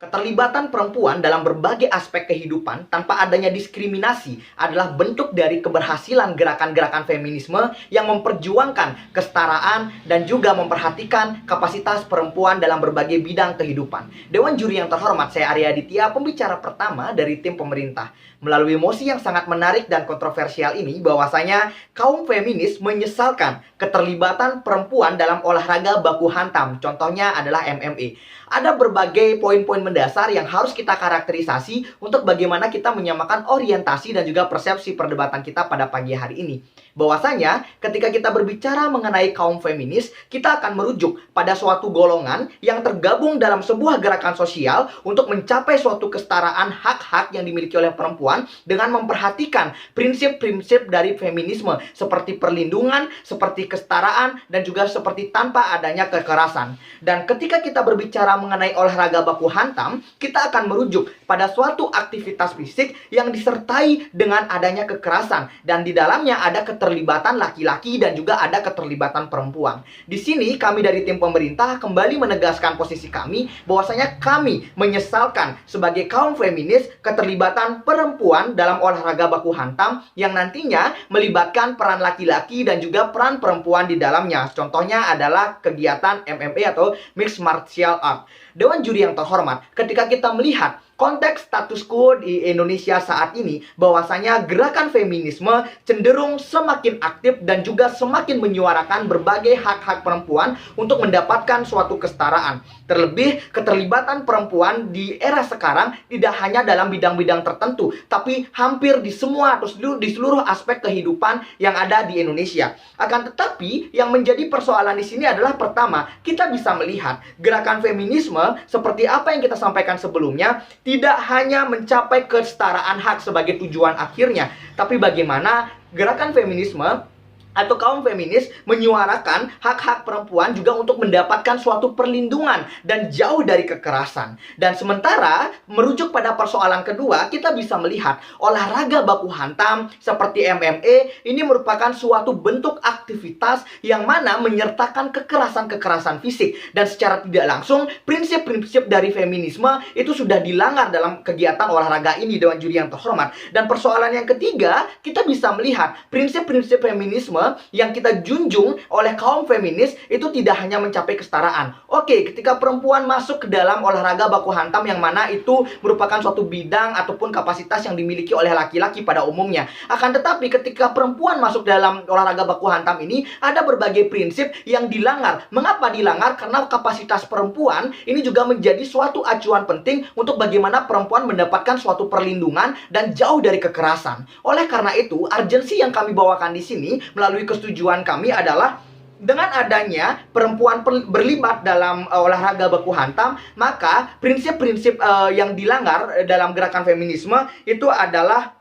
Keterlibatan perempuan dalam berbagai aspek kehidupan tanpa adanya diskriminasi adalah bentuk dari keberhasilan gerakan-gerakan feminisme yang memperjuangkan kesetaraan dan juga memperhatikan kapasitas perempuan dalam berbagai bidang kehidupan. Dewan juri yang terhormat, saya Arya Aditya, pembicara pertama dari tim pemerintah. Melalui mosi yang sangat menarik dan kontroversial ini, bahwasanya kaum feminis menyesalkan keterlibatan perempuan dalam olahraga baku hantam. Contohnya adalah MMA. Ada berbagai poin-poin mendasar yang harus kita karakterisasi untuk bagaimana kita menyamakan orientasi dan juga persepsi perdebatan kita pada pagi hari ini. Bahwasanya ketika kita berbicara mengenai kaum feminis, kita akan merujuk pada suatu golongan yang tergabung dalam sebuah gerakan sosial untuk mencapai suatu kesetaraan hak-hak yang dimiliki oleh perempuan dengan memperhatikan prinsip-prinsip dari feminisme seperti perlindungan, seperti kesetaraan, dan juga seperti tanpa adanya kekerasan. Dan ketika kita berbicara mengenai olahraga baku hantam, kita akan merujuk pada suatu aktivitas fisik yang disertai dengan adanya kekerasan, dan di dalamnya ada keterlibatan laki-laki dan juga ada keterlibatan perempuan. Di sini kami dari tim pemerintah kembali menegaskan posisi kami bahwasanya kami menyesalkan sebagai kaum feminis keterlibatan perempuan dalam olahraga baku hantam yang nantinya melibatkan peran laki-laki dan juga peran perempuan di dalamnya. Contohnya adalah kegiatan MMA atau Mixed Martial Art. Dewan juri yang terhormat, ketika kita melihat konteks status quo di Indonesia saat ini, bahwasanya gerakan feminisme cenderung semakin aktif dan juga semakin menyuarakan berbagai hak-hak perempuan untuk mendapatkan suatu kesetaraan. Terlebih, keterlibatan perempuan di era sekarang tidak hanya dalam bidang-bidang tertentu, tapi hampir di semua atau di seluruh aspek kehidupan yang ada di Indonesia. Akan tetapi, yang menjadi persoalan di sini adalah pertama, kita bisa melihat gerakan feminisme seperti apa yang kita sampaikan sebelumnya, tidak hanya mencapai kesetaraan hak sebagai tujuan akhirnya, tapi bagaimana gerakan feminisme atau kaum feminis menyuarakan hak-hak perempuan juga untuk mendapatkan suatu perlindungan dan jauh dari kekerasan. Dan sementara merujuk pada persoalan kedua, kita bisa melihat olahraga baku hantam seperti MMA ini merupakan suatu bentuk aktivitas yang mana menyertakan kekerasan-kekerasan fisik, dan secara tidak langsung prinsip-prinsip dari feminisme itu sudah dilanggar dalam kegiatan olahraga ini, Dewan juri yang terhormat. Dan persoalan yang ketiga, kita bisa melihat prinsip-prinsip feminisme yang kita junjung oleh kaum feminis itu tidak hanya mencapai kesetaraan. Oke, ketika perempuan masuk ke dalam olahraga baku hantam yang mana itu merupakan suatu bidang ataupun kapasitas yang dimiliki oleh laki-laki pada umumnya. Akan tetapi ketika perempuan masuk dalam olahraga baku hantam ini, ada berbagai prinsip yang dilanggar. Mengapa dilanggar? Karena kapasitas perempuan ini juga menjadi suatu acuan penting untuk bagaimana perempuan mendapatkan suatu perlindungan dan jauh dari kekerasan. Oleh karena itu, urgensi yang kami bawakan di sini melalui kesetujuan kami adalah dengan adanya perempuan berlibat dalam olahraga baku hantam, maka prinsip-prinsip yang dilanggar dalam gerakan feminisme itu adalah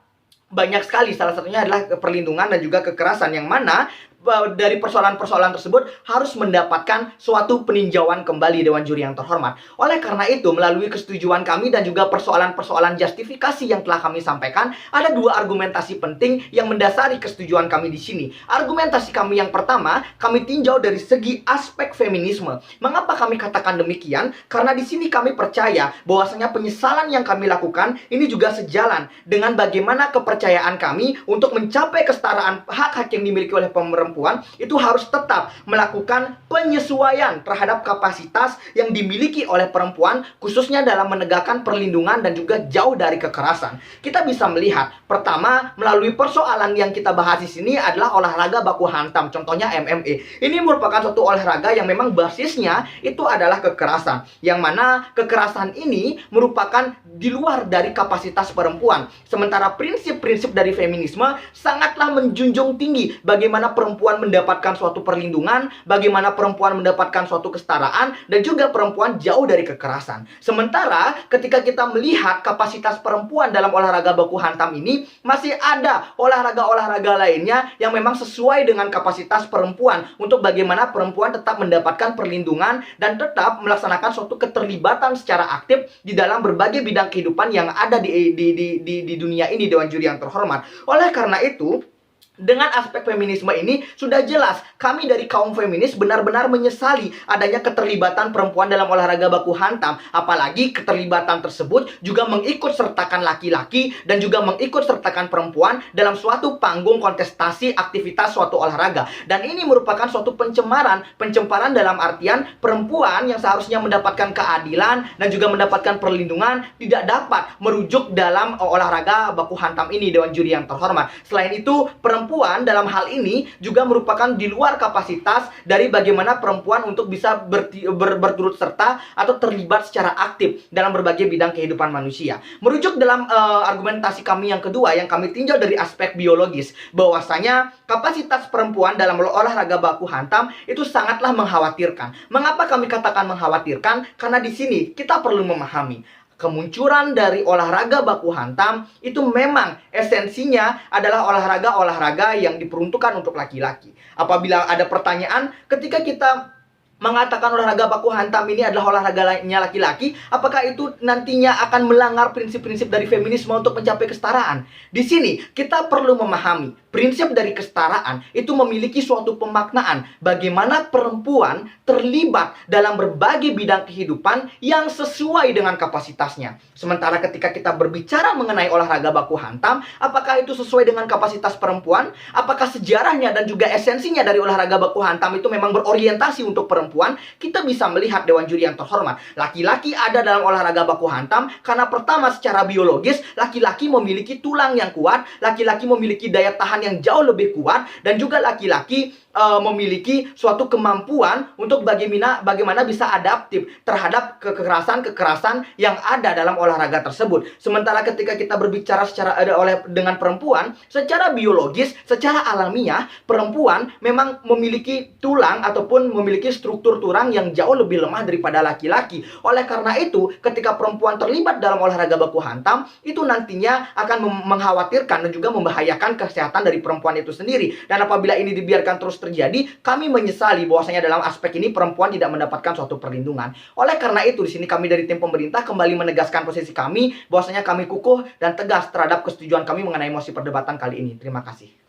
banyak sekali. Salah satunya adalah perlindungan dan juga kekerasan, yang mana dari persoalan-persoalan tersebut harus mendapatkan suatu peninjauan kembali, Dewan juri yang terhormat. Oleh karena itu, melalui kesetujuan kami dan juga persoalan-persoalan justifikasi yang telah kami sampaikan, ada dua argumentasi penting yang mendasari kesetujuan kami di sini. Argumentasi kami yang pertama, kami tinjau dari segi aspek feminisme. Mengapa kami katakan demikian? Karena di sini kami percaya bahwasanya penyesalan yang kami lakukan ini juga sejalan dengan bagaimana kepercayaan kami untuk mencapai kesetaraan hak-hak yang dimiliki oleh perempuan itu harus tetap melakukan penyesuaian terhadap kapasitas yang dimiliki oleh perempuan, khususnya dalam menegakkan perlindungan dan juga jauh dari kekerasan. Kita bisa melihat, pertama, melalui persoalan yang kita bahas di sini adalah olahraga baku hantam, contohnya MMA. Ini merupakan suatu olahraga yang memang basisnya itu adalah kekerasan, yang mana kekerasan ini merupakan di luar dari kapasitas perempuan. Sementara prinsip-prinsip dari feminisme sangatlah menjunjung tinggi bagaimana perempuan mendapatkan suatu perlindungan, bagaimana perempuan mendapatkan suatu kesetaraan, dan juga perempuan jauh dari kekerasan. Sementara ketika kita melihat kapasitas perempuan dalam olahraga baku hantam ini, masih ada olahraga-olahraga lainnya yang memang sesuai dengan kapasitas perempuan untuk bagaimana perempuan tetap mendapatkan perlindungan dan tetap melaksanakan suatu keterlibatan secara aktif di dalam berbagai bidang kehidupan yang ada di dunia ini, Dewan juri yang terhormat. Oleh karena itu, Dengan aspek feminisme ini sudah jelas kami dari kaum feminis benar-benar menyesali adanya keterlibatan perempuan dalam olahraga baku hantam. Apalagi keterlibatan tersebut juga mengikut sertakan laki-laki dan juga mengikut sertakan perempuan dalam suatu panggung kontestasi aktivitas suatu olahraga. Dan ini merupakan suatu pencemaran dalam artian perempuan yang seharusnya mendapatkan keadilan dan juga mendapatkan perlindungan tidak dapat merujuk dalam olahraga baku hantam ini, Dewan Juri yang terhormat. Selain itu, perempuan dalam hal ini juga merupakan di luar kapasitas dari bagaimana perempuan untuk bisa berturut serta atau terlibat secara aktif dalam berbagai bidang kehidupan manusia. Merujuk dalam argumentasi kami yang kedua yang kami tinjau dari aspek biologis, bahwasanya kapasitas perempuan dalam olahraga baku hantam itu sangatlah mengkhawatirkan. Mengapa kami katakan mengkhawatirkan? Karena di sini kita perlu memahami kemunculan dari olahraga baku hantam itu memang esensinya adalah olahraga-olahraga yang diperuntukkan untuk laki-laki. Apabila ada pertanyaan, ketika kita mengatakan olahraga baku hantam ini adalah olahraganya laki-laki, apakah itu nantinya akan melanggar prinsip-prinsip dari feminisme untuk mencapai kesetaraan? Di sini kita perlu memahami prinsip dari kesetaraan itu memiliki suatu pemaknaan bagaimana perempuan terlibat dalam berbagai bidang kehidupan yang sesuai dengan kapasitasnya. Sementara ketika kita berbicara mengenai olahraga baku hantam, apakah itu sesuai dengan kapasitas perempuan? Apakah sejarahnya dan juga esensinya dari olahraga baku hantam itu memang berorientasi untuk perempuan? Kita bisa melihat, Dewan Juri yang terhormat, laki-laki ada dalam olahraga baku hantam karena pertama secara biologis laki-laki memiliki tulang yang kuat, laki-laki memiliki daya tahan yang jauh lebih kuat, dan juga laki-laki memiliki suatu kemampuan untuk bagaimana bisa adaptif terhadap kekerasan yang ada dalam olahraga tersebut. Sementara ketika kita berbicara dengan perempuan, secara biologis, secara alamiah, perempuan memang memiliki tulang ataupun memiliki struktur tulang yang jauh lebih lemah daripada laki-laki. Oleh karena itu, ketika perempuan terlibat dalam olahraga baku hantam, itu nantinya akan mengkhawatirkan dan juga membahayakan kesehatan dari perempuan itu sendiri. Dan apabila ini dibiarkan terus terjadi, kami menyesali bahwasanya dalam aspek ini perempuan tidak mendapatkan suatu perlindungan. Oleh karena itu, di sini kami dari tim pemerintah kembali menegaskan posisi kami bahwasanya kami kukuh dan tegas terhadap kesetujuan kami mengenai mosi perdebatan kali ini. Terima kasih.